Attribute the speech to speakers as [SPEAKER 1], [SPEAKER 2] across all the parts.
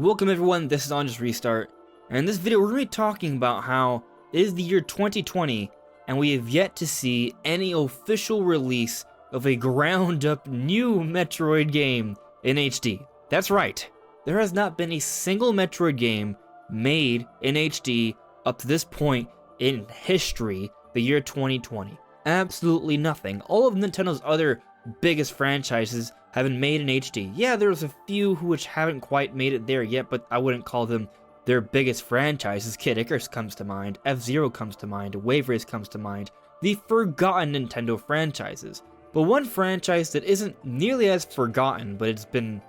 [SPEAKER 1] Welcome everyone, this is On Just Restart, and in this video we're going to be talking about how it is the year 2020 and we have yet to see any official release of a ground-up new Metroid game in HD. That's right, there has not been a single Metroid game made in HD up to this point in history, the year 2020. Absolutely nothing. All of Nintendo's other biggest franchises have been made in HD. Yeah, there's a few which haven't quite made it there yet, but I wouldn't call them their biggest franchises. Kid Icarus comes to mind, F-Zero comes to mind, Wave Race comes to mind, the forgotten Nintendo franchises. But one franchise that isn't nearly as forgotten, but it's been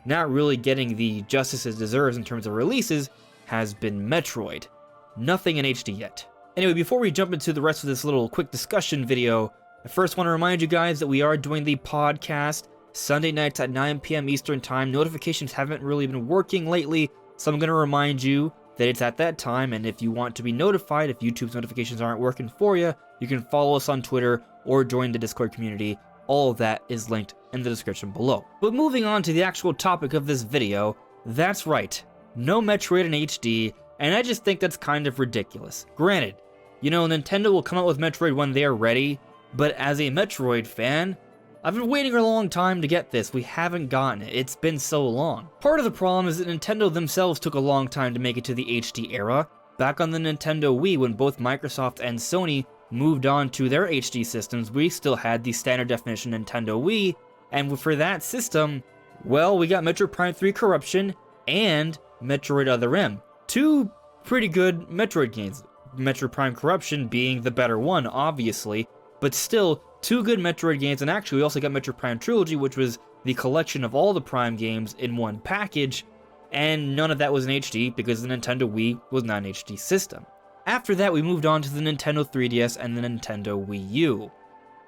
[SPEAKER 1] not really getting the justice it deserves in terms of releases, has been Metroid. Nothing in HD yet. Anyway, before we jump into the rest of this little quick discussion video, I first want to remind you guys that we are doing the podcast Sunday nights at 9 p.m. Eastern Time. Notifications haven't really been working lately, so I'm going to remind you that it's at that time, and if you want to be notified, if YouTube's notifications aren't working for you, you can follow us on Twitter or join the Discord community. All of that is linked in the description below. But moving on to the actual topic of this video, that's right, no Metroid in HD, and I just think that's kind of ridiculous. Granted, you know, Nintendo will come out with Metroid when they are ready, but as a Metroid fan, I've been waiting a long time to get this. We haven't gotten it. It's been so long. Part of the problem is that Nintendo themselves took a long time to make it to the HD era. Back on the Nintendo Wii, when both Microsoft and Sony moved on to their HD systems, we still had the standard definition Nintendo Wii, and for that system, well, we got Metroid Prime 3 Corruption and Metroid Other M. Two pretty good Metroid games. Metroid Prime Corruption being the better one, obviously, but still, two good Metroid games, and actually we also got Metroid Prime Trilogy, which was the collection of all the Prime games in one package, and none of that was in HD because the Nintendo Wii was not an HD system. After that, we moved on to the Nintendo 3DS and the Nintendo Wii U.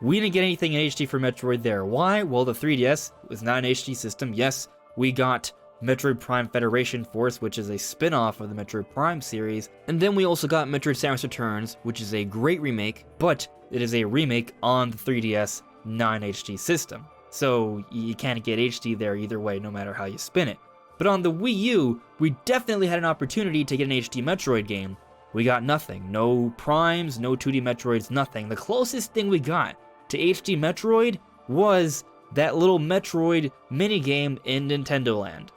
[SPEAKER 1] We didn't get anything in HD for Metroid there. Why? Well, the 3DS was not an HD system. Yes, we got Metroid Prime Federation Force, which is a spin-off of the Metroid Prime series, and then we also got Metroid Samus Returns, which is a great remake, but it is a remake on the 3DS non-HD system. So you can't get HD there either way, no matter how you spin it. But on the Wii U, we definitely had an opportunity to get an HD Metroid game. We got nothing. No Primes, no 2D Metroids, nothing. The closest thing we got to HD Metroid was that little Metroid minigame in Nintendo Land.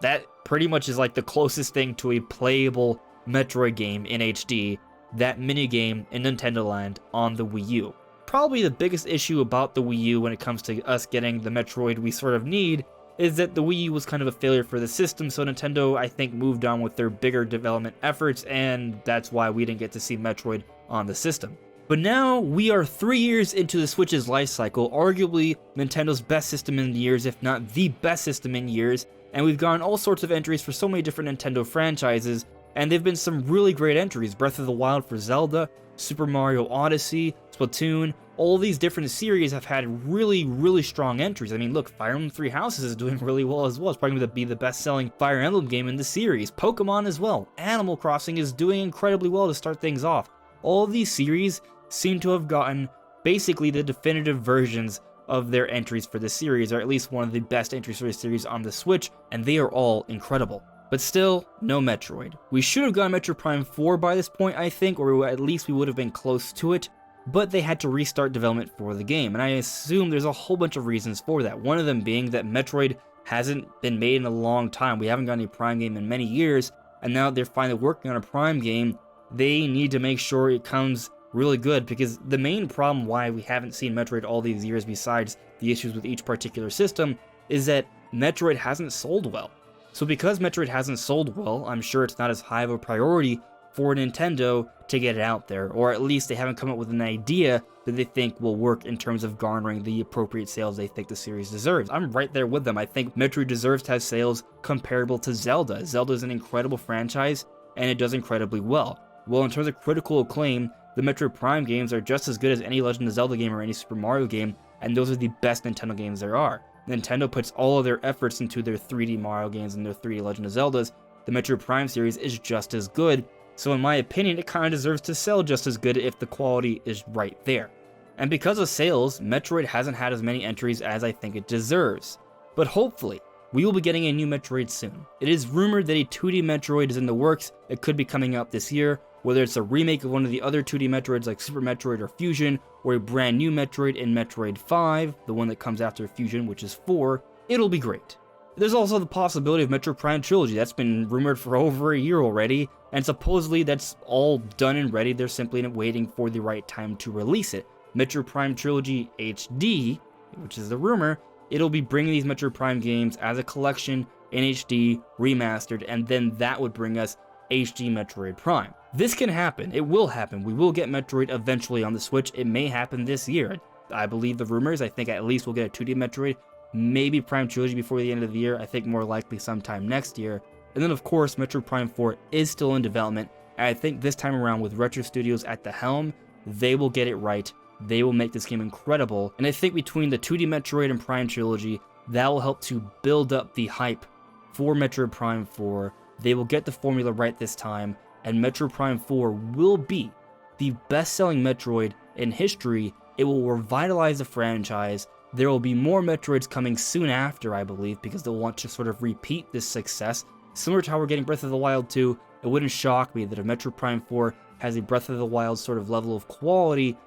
[SPEAKER 1] That pretty much is like the closest thing to a playable Metroid game in HD, that minigame in Nintendo Land on the Wii U. Probably the biggest issue about the Wii U when it comes to us getting the Metroid we sort of need is that the Wii U was kind of a failure for the system, so Nintendo, I think, moved on with their bigger development efforts, and that's why we didn't get to see Metroid on the system. But now, we are 3 years into the Switch's life cycle, arguably Nintendo's best system in years, if not the best system in years, and we've gotten all sorts of entries for so many different Nintendo franchises, and they've been some really great entries. Breath of the Wild for Zelda, Super Mario Odyssey, Splatoon, all these different series have had really, really strong entries. I mean, look, Fire Emblem Three Houses is doing really well as well. It's probably going to be the best-selling Fire Emblem game in the series. Pokemon as well. Animal Crossing is doing incredibly well to start things off. All of these series seem to have gotten basically the definitive versions of their entries for the series, or at least one of the best entries for the series on the Switch, and they are all incredible. But still, no Metroid. We should have gotten Metroid Prime 4 by this point, I think, or at least we would have been close to it, but they had to restart development for the game, and I assume there's a whole bunch of reasons for that. One of them being that Metroid hasn't been made in a long time. We haven't gotten a Prime game in many years, and now they're finally working on a Prime game. They need to make sure it comes really good, because the main problem why we haven't seen Metroid all these years, besides the issues with each particular system, is that Metroid hasn't sold well. So because Metroid hasn't sold well, I'm sure it's not as high of a priority for Nintendo to get it out there, or at least they haven't come up with an idea that they think will work in terms of garnering the appropriate sales they think the series deserves. I'm right there with them. I think Metroid deserves to have sales comparable to Zelda. Zelda is an incredible franchise, and it does incredibly well. Well, in terms of critical acclaim, the Metroid Prime games are just as good as any Legend of Zelda game or any Super Mario game, and those are the best Nintendo games there are. Nintendo puts all of their efforts into their 3D Mario games and their 3D Legend of Zeldas. The Metroid Prime series is just as good, so in my opinion, it kind of deserves to sell just as good if the quality is right there. And because of sales, Metroid hasn't had as many entries as I think it deserves. But hopefully, we will be getting a new Metroid soon. It is rumored that a 2D Metroid is in the works. It could be coming out this year, whether it's a remake of one of the other 2D Metroids like Super Metroid or Fusion, or a brand new Metroid in Metroid 5, the one that comes after Fusion, which is 4, it'll be great. There's also the possibility of Metroid Prime Trilogy. That's been rumored for over a year already, and supposedly that's all done and ready. They're simply waiting for the right time to release it. Metroid Prime Trilogy HD, which is the rumor, it'll be bringing these Metroid Prime games as a collection in HD, remastered, and then that would bring us HD Metroid Prime. This can happen. It will happen. We will get Metroid eventually on the Switch. It may happen this year. I believe the rumors. I think at least we'll get a 2D Metroid, maybe Prime Trilogy before the end of the year. I think more likely sometime next year. And then of course, Metroid Prime 4 is still in development, and I think this time around with Retro Studios at the helm, they will get it right. They will make this game incredible, and I think between the 2D Metroid and Prime Trilogy, that will help to build up the hype for Metroid Prime 4. They will get the formula right this time, and Metroid Prime 4 will be the best-selling Metroid in history. It will revitalize the franchise. There will be more Metroids coming soon after, I believe, because they'll want to sort of repeat this success. Similar to how we're getting Breath of the Wild 2, it wouldn't shock me that if Metroid Prime 4 has a Breath of the Wild sort of level of quality,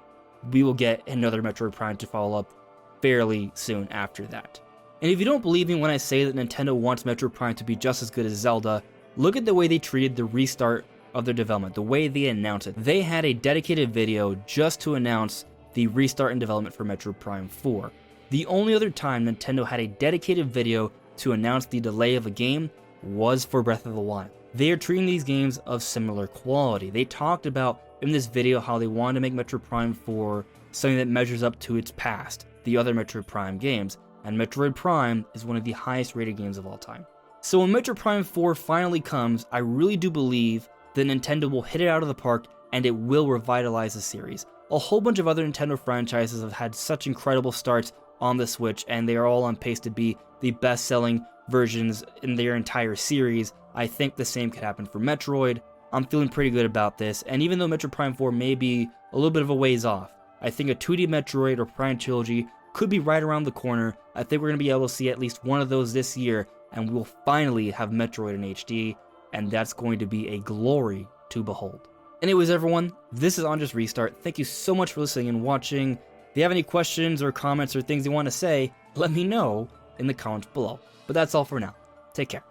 [SPEAKER 1] we will get another Metroid Prime to follow up fairly soon after that. And if you don't believe me when I say that Nintendo wants Metroid Prime to be just as good as Zelda, look at the way they treated the restart of their development, the way they announced it. They had a dedicated video just to announce the restart in development for Metroid Prime 4. The only other time Nintendo had a dedicated video to announce the delay of a game was for Breath of the Wild. They are treating these games of similar quality. They talked about in this video how they wanted to make Metroid Prime 4 something that measures up to its past, the other Metroid Prime games, and Metroid Prime is one of the highest rated games of all time. So when Metroid Prime 4 finally comes, I really do believe that Nintendo will hit it out of the park and it will revitalize the series. A whole bunch of other Nintendo franchises have had such incredible starts on the Switch, and they are all on pace to be the best-selling versions in their entire series. I think the same could happen for Metroid. I'm feeling pretty good about this, and even though Metroid Prime 4 may be a little bit of a ways off, I think a 2D Metroid or Prime Trilogy could be right around the corner. I think we're going to be able to see at least one of those this year, and we'll finally have Metroid in HD, and that's going to be a glory to behold. Anyways, everyone, this is On Just Restart. Thank you so much for listening and watching. If you have any questions or comments or things you want to say, let me know in the comments below. But that's all for now. Take care.